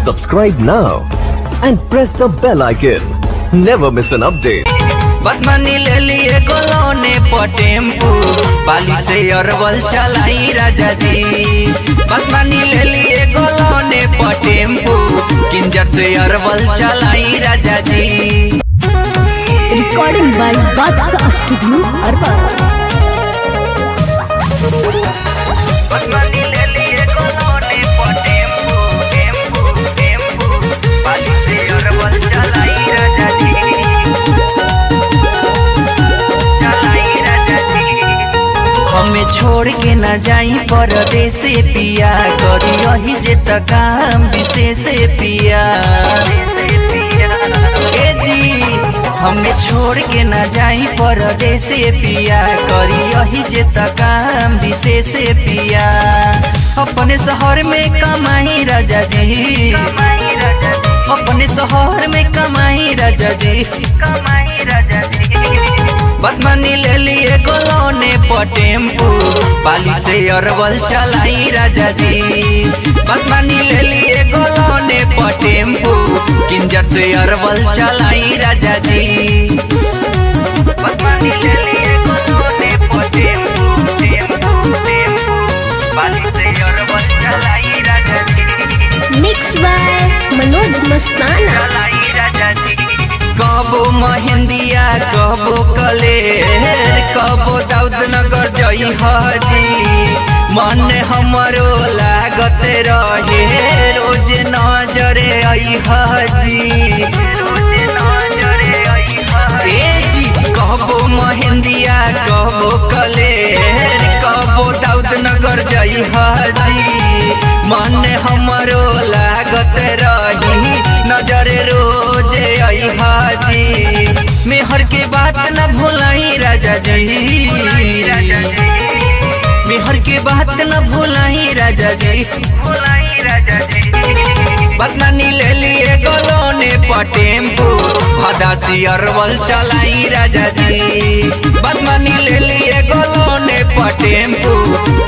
Subscribe now and press the bell icon. Never miss an update. बदमनी ले लिए गोलोने पटेम्पू पाली से अरवल चलाई राजा जी। बदमनी ले लिए गोलोने पटेम्पू किंजर से अरवल चलाई राजा जी। रिकॉर्डिंग बाय बादशाह स्टूडियो अरवल। बदमनी ले लिए गोलोने पटेम्पू टेम्पू टेम्पू पाली से अरवल चलाई राजा जी। हमें छोड़ के न जाई परदेश पिया करी रही जे त काम विशेष पिया ए जी। हमें छोड़ के न जाई परदेश पिया करी रही जे त काम विशेष पिया। अपने शहर में कमाई राजा जी, अपने शहर में कमाई राजा जी, कमाई राजा जी। बदमनी ले लिए गोलोने पटेम्पू पाली से अरवल चलाई राजा जी। बदमनी ले लिए गोलोने पटेम्पू किंजर से अरवल चलाई राजा जी। बदमनी ले लिए गोलोने पटेम्पू टेम्पू टेम्पू पाली से अरवल चलाई राजा जी। मिक्स बाय मनोज मस्ताना चलाई राजा जी। कबो महिंदिया कबो कलेर कबो दाऊद नगर जई हाजी। मन हमरो लागत रहे रोज नजरे आई हाजी। ए जी कबो महिंदिया कबो कलेर कबो दाऊद नगर जई हाजी। मन हमरो लागत रही नजरे रोज आई हाजी। मेहर के बात न भुलाई राजा जी, मेहर के बात न भुलाई राजा जी, भुलाई राजा जी। बदमनी ले लिए गोलोने पटेम्पू हदासी अरवल चलाई राजा जी। बदमनी ले लिए गोलोने पटेम्पू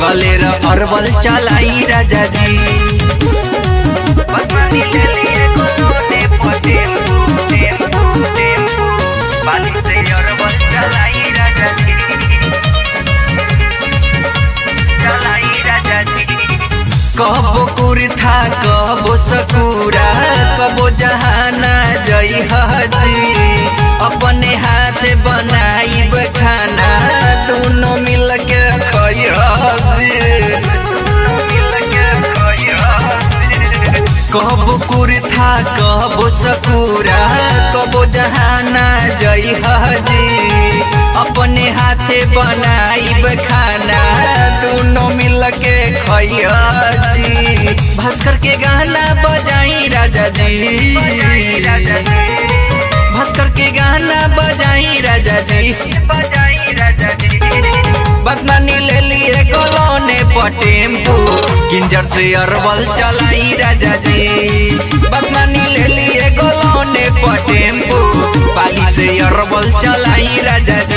कलेर अरवल चलाई राजा जी। बदमनी ले लिए गोलोने पटेम्पू टेम्पू टेम्पू पाली से अरवल चलाई राजा जी, चलाई राजा जी। कबो कुर्था कबो सकुरा कबो जहाना जई हाजी। अपने हाथ बनाई खाना दोनों मिल के खाई हाजी। कबो कुर्था कबो सकुरा कबो जहाना जई हाजी। अपने हाथे बनाई खाना दोनों मिल के खाई हाजी। भास्कर के गाना बजाई राजा जी, भास्कर के गाना बजाई राजा जी, बजाई राजा जी। बदमनी ले लिए गोलोने पटेम्पू किंजर से अरवल चलाई राजा जी। बदमनी ले लिए गोलोने पटेम्पू पाली से अरवल चलाई राजा जी।